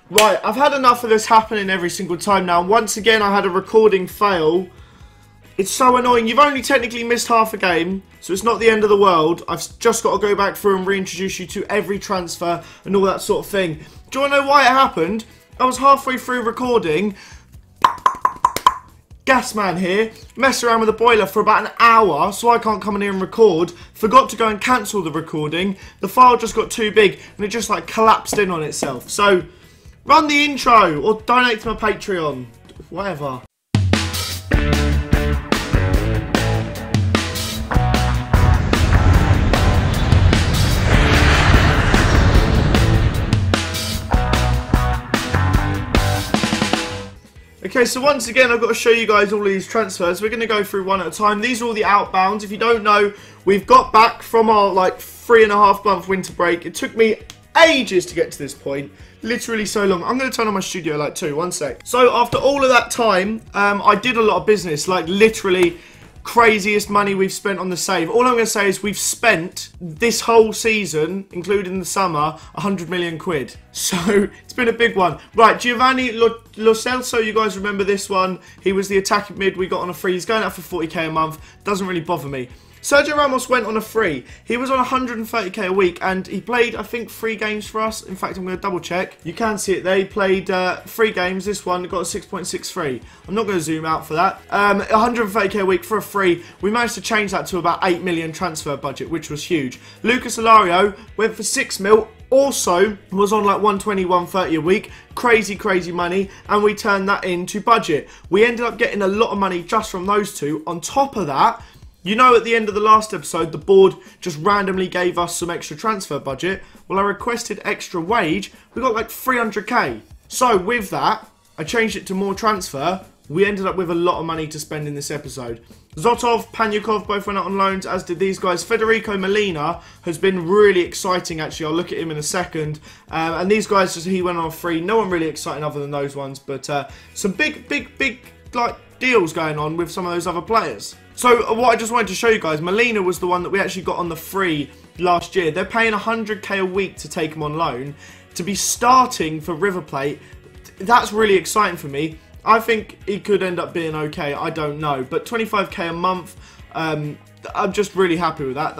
Right, I've had enough of this happening every single time now. Once again, I had a recording fail. It's so annoying. You've only technically missed half a game, so it's not the end of the world. I've just got to go back through and reintroduce you to every transfer and all that sort of thing. Do you want to know why it happened? I was halfway through recording. Gasman here, messed around with the boiler for about an hour, so I can't come in here and record. Forgot to go and cancel the recording. The file just got too big, and it just like collapsed in on itself. So, run the intro, or donate to my Patreon. Whatever. Okay, so once again, I've got to show you guys all of these transfers. We're going to go through one at a time. These are all the outbounds. If you don't know, we've got back from our, 3.5 month winter break. It took me ages to get to this point. Literally so long. I'm going to turn on my studio light too. One sec. So, after all of that time, I did a lot of business. Like, literally craziest money we've spent on the save. All I'm going to say is we've spent this whole season, including the summer, 100 million quid. So, it's been a big one. Right, Giovanni Lo Celso, you guys remember this one. He was the attacking mid we got on a free. He's going out for 40k a month. Doesn't really bother me. Sergio Ramos went on a free. He was on 130k a week, and he played, I think, 3 games for us. In fact, I'm going to double check. You can see it there. He played 3 games. This one got a 6.63. I'm not going to zoom out for that. 130k a week for a free. We managed to change that to about 8 million transfer budget, which was huge. Lucas Alario went for 6 mil. Also was on like 120, 130 a week. Crazy, crazy money. And we turned that into budget. We ended up getting a lot of money just from those two. On top of that, you know, at the end of the last episode, the board just randomly gave us some extra transfer budget. Well, I requested extra wage. We got like 300k. So with that, I changed it to more transfer. We ended up with a lot of money to spend in this episode. Zotov, Panyukov both went out on loans, as did these guys. Federico Molina has been really exciting, actually. I'll look at him in a second. And these guys, he went on free. No one really exciting other than those ones. But some big deals going on with some of those other players. So what I just wanted to show you guys, Molina was the one that we actually got on the free last year. They're paying 100k a week to take him on loan. To be starting for River Plate, that's really exciting for me. I think he could end up being okay, I don't know. But 25k a month, I'm just really happy with that.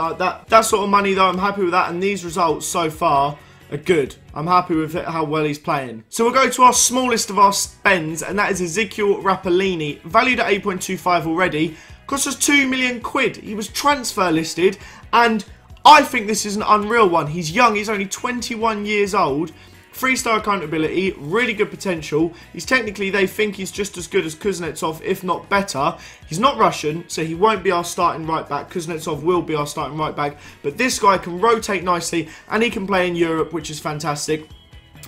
That sort of money though, I'm happy with that. And these results so far are good. I'm happy with it, how well he's playing. So we'll go to our smallest of our spends, and that is Ezekiel Rapellini. Valued at 8.25 already. Cost us 2 million quid. He was transfer listed, and I think this is an unreal one. He's young, he's only 21 years old. 3-star accountability, really good potential. He's technically, they think he's just as good as Kuznetsov, if not better. He's not Russian, so he won't be our starting right back. Kuznetsov will be our starting right back. But this guy can rotate nicely, and he can play in Europe, which is fantastic.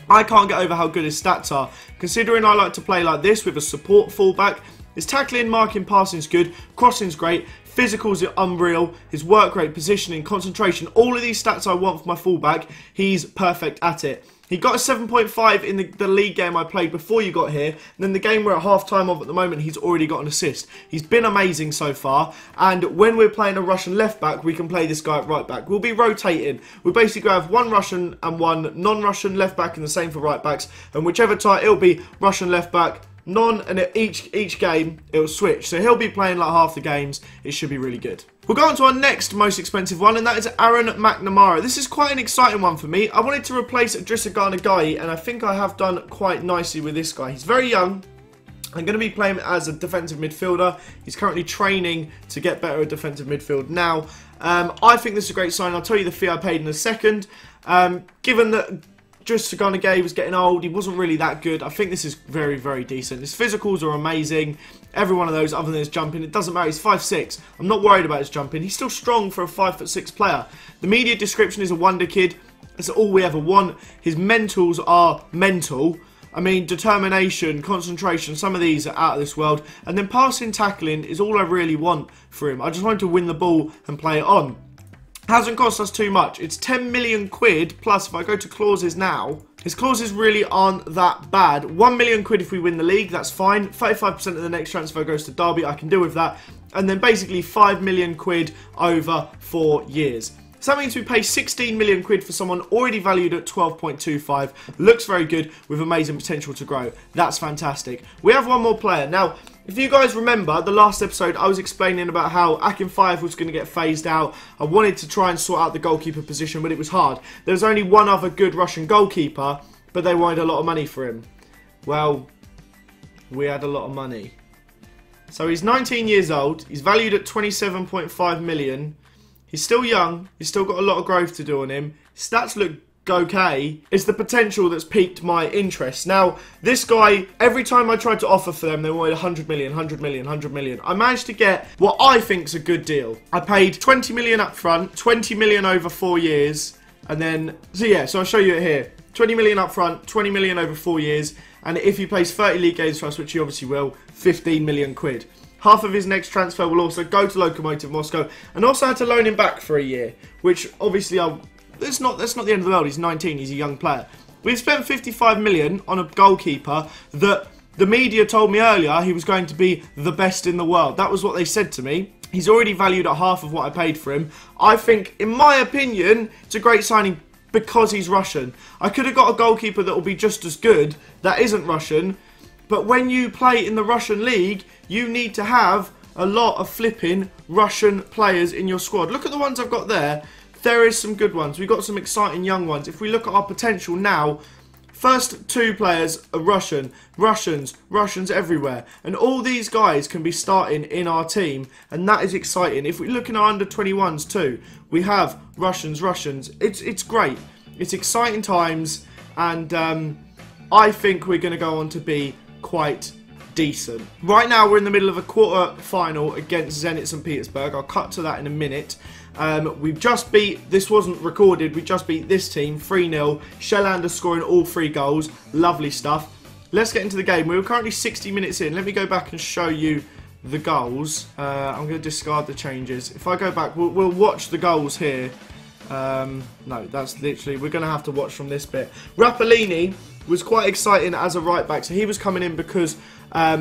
I can't get over how good his stats are. Considering I like to play like this with a support fullback, his tackling, marking, passing is good, crossing's great, physicals are unreal, his work rate, positioning, concentration, all of these stats I want for my fullback, he's perfect at it. He got a 7.5 in the league game I played before you got here, and then the game we're at half-time of at the moment, he's already got an assist. He's been amazing so far, and when we're playing a Russian left-back, we can play this guy at right-back. We'll be rotating. We'll basically have one Russian and one non-Russian left-back, and the same for right-backs, and whichever type, it'll be Russian left-back, and each game it'll switch, so he'll be playing like half the games. It should be really good. We'll go on to our next most expensive one, and that is Aaron McNamara. This is quite an exciting one for me. I wanted to replace Idrissa Gana Gueye, and I think I have done quite nicely with this guy. He's very young. I'm going to be playing as a defensive midfielder. He's currently training to get better at defensive midfield now. I think this is a great sign. I'll tell you the fee I paid in a second. Given that Idrissa Gana Gueye was getting old, he wasn't really that good. I think this is very, very decent. His physicals are amazing. Every one of those, other than his jumping, it doesn't matter. He's 5'6". I'm not worried about his jumping. He's still strong for a 5'6" player. The media description is a wonder kid. That's all we ever want. His mentals are mental. I mean, determination, concentration, some of these are out of this world. And then passing, tackling is all I really want for him. I just want him to win the ball and play it on. Hasn't cost us too much. It's 10 million quid, plus if I go to clauses now, his clauses really aren't that bad. 1 million quid if we win the league, that's fine. 35% of the next transfer goes to Derby, I can deal with that. And then basically 5 million quid over 4 years. So that means we pay 16 million quid for someone already valued at 12.25. Looks very good with amazing potential to grow. That's fantastic. We have one more player. Now, if you guys remember, the last episode I was explaining about how Akinfeyev was going to get phased out. I wanted to try and sort out the goalkeeper position, but it was hard. There was only one other good Russian goalkeeper, but they wanted a lot of money for him. Well, we had a lot of money. So he's 19 years old. He's valued at 27.5 million. He's still young. He's still got a lot of growth to do on him. Stats look okay. It's the potential that's piqued my interest. Now, this guy, every time I tried to offer for them, they wanted 100 million, 100 million, 100 million. I managed to get what I think's a good deal. I paid 20 million up front, 20 million over 4 years, and then, so I'll show you it here. 20 million up front, 20 million over 4 years, and if he plays 30 league games for us, which he obviously will, 15 million quid. Half of his next transfer will also go to Lokomotiv Moscow, and also had to loan him back for a year, which obviously that's not the end of the world. He's 19, he's a young player. We've spent 55 million on a goalkeeper that the media told me earlier he was going to be the best in the world. That was what they said to me. He's already valued at half of what I paid for him. I think, in my opinion, it's a great signing because he's Russian. I could have got a goalkeeper that will be just as good that isn't Russian, but when you play in the Russian league, you need to have a lot of flipping Russian players in your squad. Look at the ones I've got there. There is some good ones. We've got some exciting young ones. If we look at our potential now, first 2 players are Russian. Russians everywhere. And all these guys can be starting in our team, and that is exciting. If we look in our under-21s too, we have Russians. It's great. It's exciting times, and I think we're going to go on to be quite decent. Right now we're in the middle of a quarter final against Zenit St. Petersburg. I'll cut to that in a minute. We've just beat, this wasn't recorded, we just beat this team 3-0. Shelander scoring all 3 goals. Lovely stuff. Let's get into the game. We're currently 60 minutes in. Let me go back and show you the goals. I'm going to discard the changes. If I go back, we'll watch the goals here. No, that's literally, we're going to have to watch from this bit. Rapalini was quite exciting as a right back. So he was coming in because our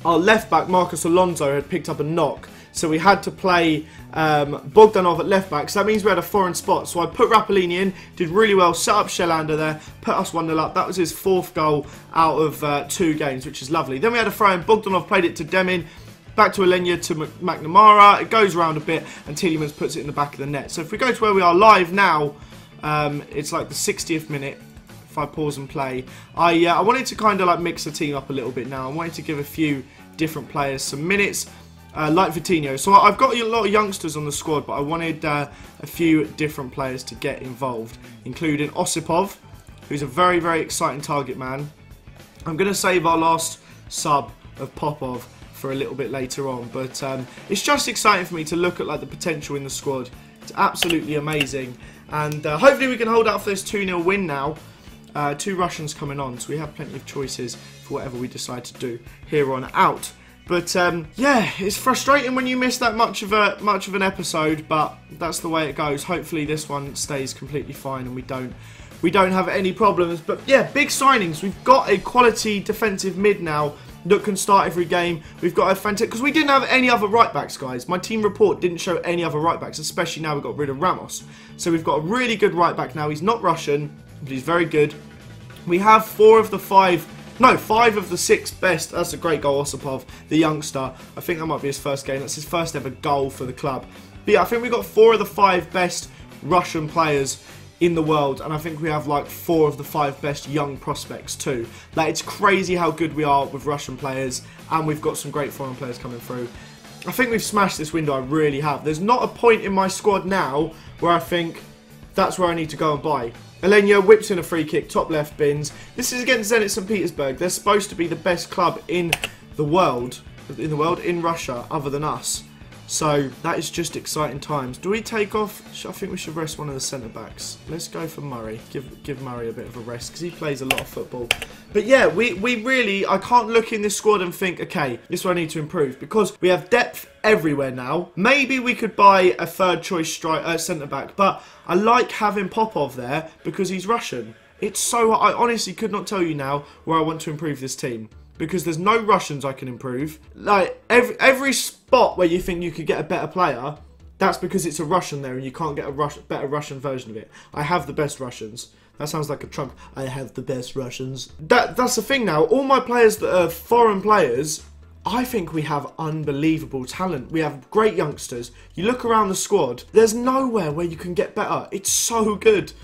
left back, Marcus Alonso, had picked up a knock. So we had to play Bogdanov at left back. So that means we had a foreign spot. So I put Rapalini in, did really well, set up Shelander there, put us 1-0 up. That was his 4th goal out of 2 games, which is lovely. Then we had a throw in. Bogdanov played it to Demin. Back to Alenia to McNamara. It goes around a bit and Tielemans puts it in the back of the net. So if we go to where we are live now, it's like the 60th minute. If I pause and play, I wanted to kind of like mix the team up a little bit now. I wanted to give a few different players some minutes, like Vitinho. So I've got a lot of youngsters on the squad, but I wanted a few different players to get involved, including Osipov, who's a very, very exciting target man. I'm going to save our last sub of Popov for a little bit later on, but it's just exciting for me to look at like the potential in the squad. It's absolutely amazing, and hopefully we can hold out for this 2-0 win now. 2 Russians coming on, so we have plenty of choices for whatever we decide to do here on out. But yeah, it's frustrating when you miss that much of an episode, but that's the way it goes. Hopefully this one stays completely fine and we don't have any problems. But yeah, big signings. We've got a quality defensive mid now that can start every game. We've got a fantastic, because we didn't have any other right backs, guys. My team report didn't show any other right backs, especially now we've got rid of Ramos. So we've got a really good right back now. He's not Russian, but he's very good. We have 5 of the 6 best. That's a great goal, Osipov, the youngster. I think that might be his first game. That's his first ever goal for the club. But yeah, I think we've got 4 of the 5 best Russian players in the world, and I think we have like 4 of the 5 best young prospects too. Like, it's crazy how good we are with Russian players, and we've got some great foreign players coming through. I think we've smashed this window, I really have. There's not a point in my squad now where I think that's where I need to go and buy. Alenia whips in a free kick, top left bins. This is against Zenit St. Petersburg. They're supposed to be the best club in the world, in Russia, other than us. So that is just exciting times. Do we take off? I think we should rest one of the centre backs. Let's go for Murray. Give Murray a bit of a rest because he plays a lot of football. But yeah, we really, I can't look in this squad and think, okay, this one I need to improve, because we have depth everywhere now. Maybe we could buy a third choice centre back, but I like having Popov there because he's Russian. It's so, I honestly could not tell you now where I want to improve this team, because there's no Russians I can improve. Like, every spot where you think you could get a better player, That's because it's a Russian there and you can't get a better Russian version of it. I have the best Russians. That sounds like a Trump. I have the best Russians. That's the thing now. All my players that are foreign players, I think we have unbelievable talent. We have great youngsters. You look around the squad, there's nowhere where you can get better. It's so good.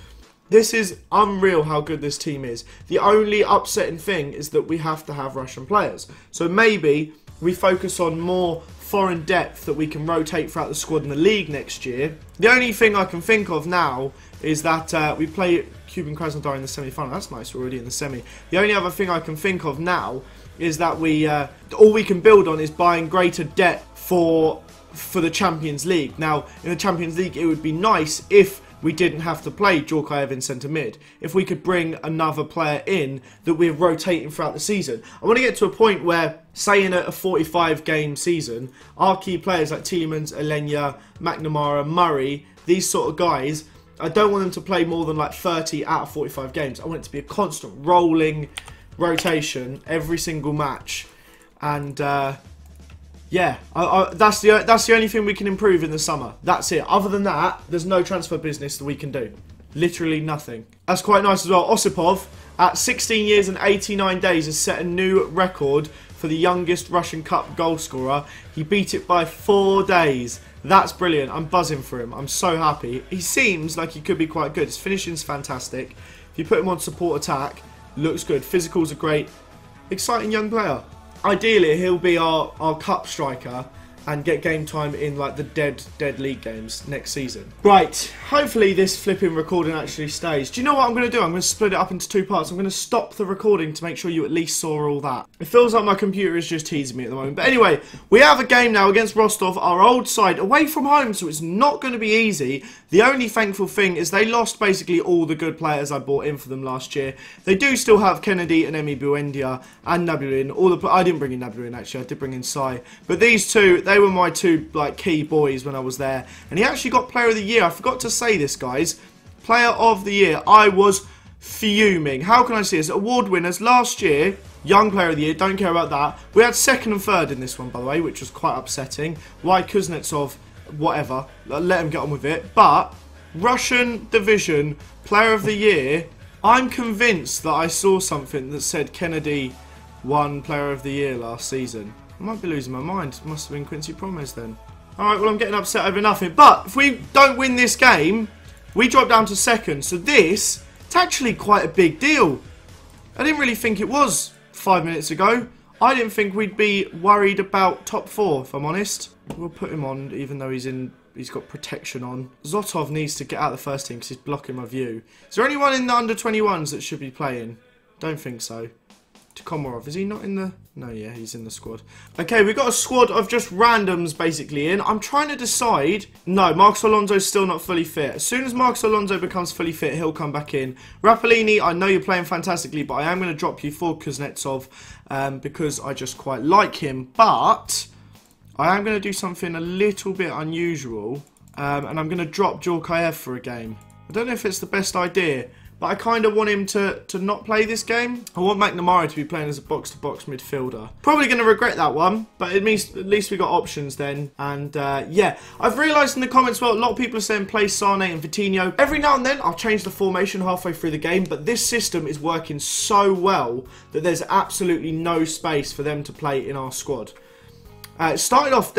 This is unreal how good this team is. The only upsetting thing is that we have to have Russian players. So maybe we focus on more foreign depth that we can rotate throughout the squad in the league next year. The only thing I can think of now is that we play Cuban Krasnodar in the semi-final. That's nice, we're already in the semi. The only other thing I can think of now is that all we can build on is buying greater debt for the Champions League. Now, in the Champions League, it would be nice if we didn't have to play Djorkaeff in centre mid. If we could bring another player in that we're rotating throughout the season. I want to get to a point where, say in a 45-game season, our key players like Tielemans, Elenya, McNamara, Murray, these sort of guys, I don't want them to play more than like 30 out of 45 games. I want it to be a constant rolling rotation every single match. And yeah, that's the only thing we can improve in the summer. That's it. Other than that, there's no transfer business that we can do. Literally nothing. That's quite nice as well. Osipov, at 16 years and 89 days, has set a new record for the youngest Russian Cup goal scorer. He beat it by 4 days. That's brilliant. I'm buzzing for him. I'm so happy. He seems like he could be quite good. His finishing's fantastic. If you put him on support attack, looks good. Physicals are great. Exciting young player. Ideally, he'll be our cup striker and get game time in like the dead league games next season. Right, hopefully this flipping recording actually stays. Do you know what I'm going to do? I'm going to split it up into 2 parts. I'm going to stop the recording to make sure you at least saw all that. It feels like my computer is just teasing me at the moment. But anyway, we have a game now against Rostov, our old side, away from home, so it's not going to be easy. The only thankful thing is they lost basically all the good players I bought in for them last year. They do still have Kennedy and Emi Buendia and Nabulin. I didn't bring in Nabulin actually, I did bring in Sai. But these two, they were my two like key boys when I was there. And he actually got Player of the Year. I forgot to say this, guys. Player of the Year. I was fuming. How can I see this? Award winners last year. Young Player of the Year. Don't care about that. We had second and third in this one, by the way, which was quite upsetting. Why Kuznetsov? Whatever. Let him get on with it. But Russian Division Player of the Year. I'm convinced that I saw something that said Kennedy won Player of the Year last season. I might be losing my mind. Must have been Quincy Promes then. Alright, well I'm getting upset over nothing. But if we don't win this game, we drop down to second. So it's actually quite a big deal. I didn't really think it was 5 minutes ago. I didn't think we'd be worried about top 4, if I'm honest. We'll put him on even though he's got protection on. Zotov needs to get out of the first team because he's blocking my view. Is there anyone in the under-21s that should be playing? Don't think so. Komarov, is he not in the... No, yeah, he's in the squad. Okay, we've got a squad of just randoms basically in. I'm trying to decide... No, Marcos Alonso's still not fully fit. As soon as Marcos Alonso becomes fully fit, he'll come back in. Rapalini, I know you're playing fantastically, but I am going to drop you for Kuznetsov because I just quite like him. But I am going to do something a little bit unusual and I'm going to drop Djorkaeff for a game. I don't know if it's the best idea, but I kind of want him to not play this game. I want McNamara to be playing as a box-to-box midfielder. Probably going to regret that one, but it means at least we got options then. And yeah, I've realised in the comments, well, a lot of people are saying play Sane and Vitinho. Every now and then, I'll change the formation halfway through the game, but this system is working so well that there's absolutely no space for them to play in our squad. It started off,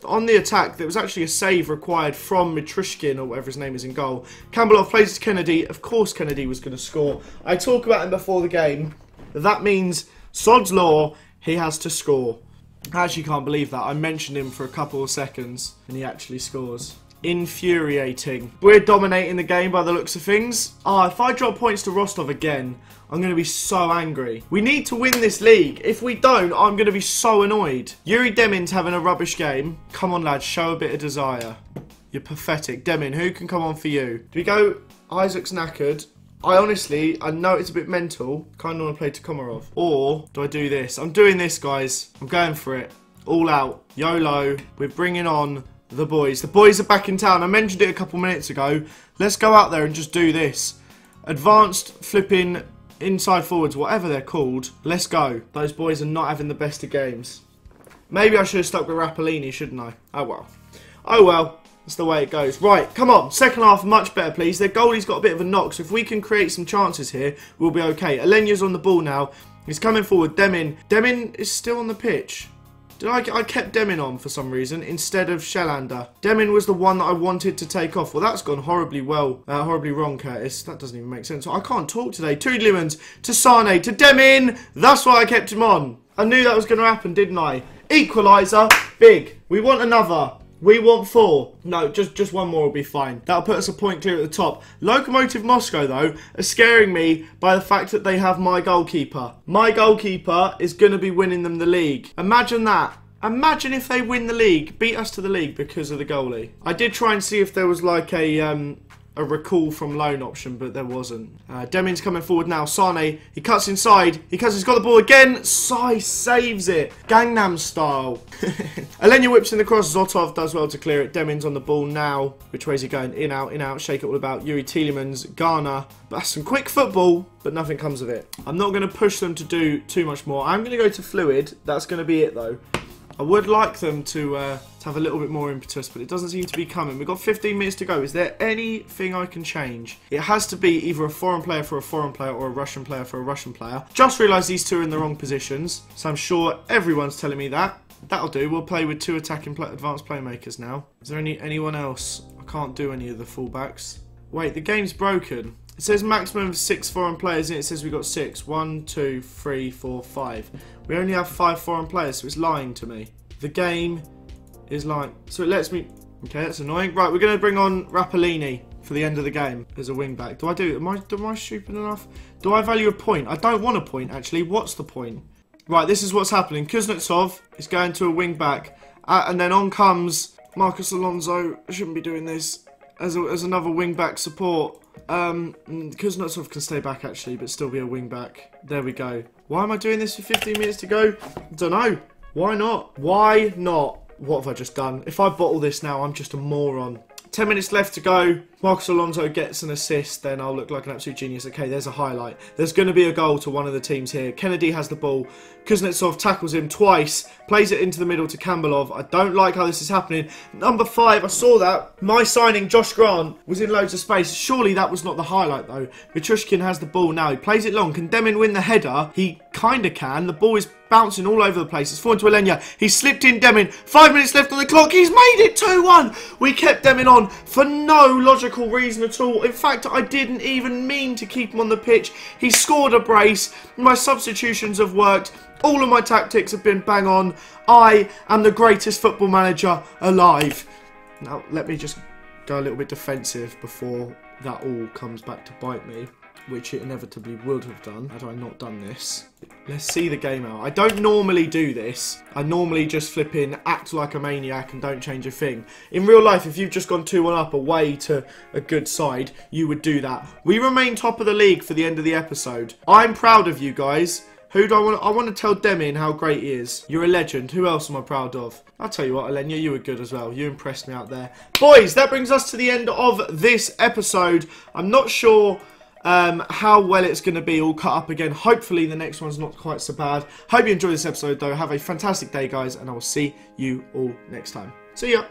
on the attack, there was actually a save required from Mitrushkin, or whatever his name is, in goal. Campbell plays to Kennedy. Of course Kennedy was going to score. I talk about him before the game. That means, sod's law, he has to score. I actually can't believe that. I mentioned him for a couple of seconds, and he actually scores. Infuriating. We're dominating the game by the looks of things. If I drop points to Rostov again, I'm going to be so angry. We need to win this league. If we don't, I'm going to be so annoyed. Yuri Demin's having a rubbish game. Come on, lads, show a bit of desire. You're pathetic. Demin, who can come on for you? Do we go Isaac's knackered? I know it's a bit mental. Kind of want to play to Komarov. Or do I do this? I'm doing this, guys. I'm going for it. All out. YOLO. We're bringing on the boys. The boys are back in town. I mentioned it a couple minutes ago. Let's go out there and just do this. Advanced flipping inside forwards, whatever they're called. Let's go. Those boys are not having the best of games. Maybe I should have stuck with Rapalini, shouldn't I? Oh well. Oh well. That's the way it goes. Right, come on. Second half, much better, please. Their goalie's got a bit of a knock, so if we can create some chances here, we'll be okay. Alenya's on the ball now. He's coming forward. Demin. Demin is still on the pitch. I kept Demin on for some reason instead of Shellander. Demin was the one that I wanted to take off. Well, that's gone horribly wrong, Curtis. That doesn't even make sense. I can't talk today. Toodlemans to Sane to Demin. That's why I kept him on. I knew that was going to happen, didn't I? Equaliser. Big. We want another. We want 4. No, just one more will be fine. That'll put us a point clear at the top. Lokomotiv Moscow, though, are scaring me by the fact that they have my goalkeeper. My goalkeeper is going to be winning them the league. Imagine that. Imagine if they win the league, beat us to the league because of the goalie. I did try and see if there was like a recall from loan option, but there wasn't. Demin's coming forward now. Sane, he cuts inside. He's got the ball again. Sai saves it. Gangnam style. Alenya whips in the cross. Zotov does well to clear it. Demin's on the ball now. Which way is he going? In, out, shake it all about. Yuri Tielemans, Ghana. That's some quick football, but nothing comes of it. I'm not going to push them to do too much more. I'm going to go to fluid. That's going to be it, though. I would like them to have a little bit more impetus, but it doesn't seem to be coming. We've got 15 minutes to go. Is there anything I can change? It has to be either a foreign player for a foreign player or a Russian player for a Russian player. Just realised these two are in the wrong positions, so I'm sure everyone's telling me that. That'll do. We'll play with 2 attacking advanced playmakers now. Is there anyone else? I can't do any of the fullbacks. Wait, the game's broken. It says maximum of 6 foreign players and it says we've got 6. 1, 2, 3, 4, 5. We only have 5 foreign players, so it's lying to me. The game is lying. So it lets me... Okay, that's annoying. Right, we're going to bring on Rapalini for the end of the game as a wing back. Am I stupid enough? Do I value a point? I don't want a point, actually. What's the point? Right, this is what's happening. Kuznetsov is going to a wing back. And then on comes Marcus Alonso. I shouldn't be doing this. As another wing back support. Kuznetsov can stay back actually, but still be a wing back. There we go. Why am I doing this for 15 minutes to go? Don't know. Why not? Why not? What have I just done? If I bottle this now, I'm just a moron. 10 minutes left to go. Marcus Alonso gets an assist, then I'll look like an absolute genius. Okay, there's a highlight. There's going to be a goal to one of the teams here. Kennedy has the ball. Kuznetsov tackles him twice, plays it into the middle to Kambalov. I don't like how this is happening. Number 5, I saw that. My signing, Josh Grant, was in loads of space. Surely that was not the highlight, though. Vitrushkin has the ball now. He plays it long. Can Demin win the header? He kind of can. The ball is bouncing all over the place. It's fallen to Alenya. He's slipped in Demin. 5 minutes left on the clock. He's made it 2-1. We kept Demin on for no logical reason at all. In fact, I didn't even mean to keep him on the pitch. He scored a brace. My substitutions have worked. All of my tactics have been bang on. I am the greatest football manager alive. Now, let me just go a little bit defensive before that all comes back to bite me, which it inevitably would have done had I not done this. Let's see the game out. I don't normally do this. I normally just flip in, act like a maniac and don't change a thing. In real life, if you've just gone 2-1 up away to a good side, you would do that. We remain top of the league for the end of the episode. I'm proud of you guys. Who do I want? I want to tell Demin how great he is. You're a legend. Who else am I proud of? I'll tell you what, Alenya, you were good as well. You impressed me out there. Boys, that brings us to the end of this episode. I'm not sure how well it's going to be all cut up again. Hopefully the next one's not quite so bad. Hope you enjoyed this episode though. Have a fantastic day, guys, and I will see you all next time. See ya.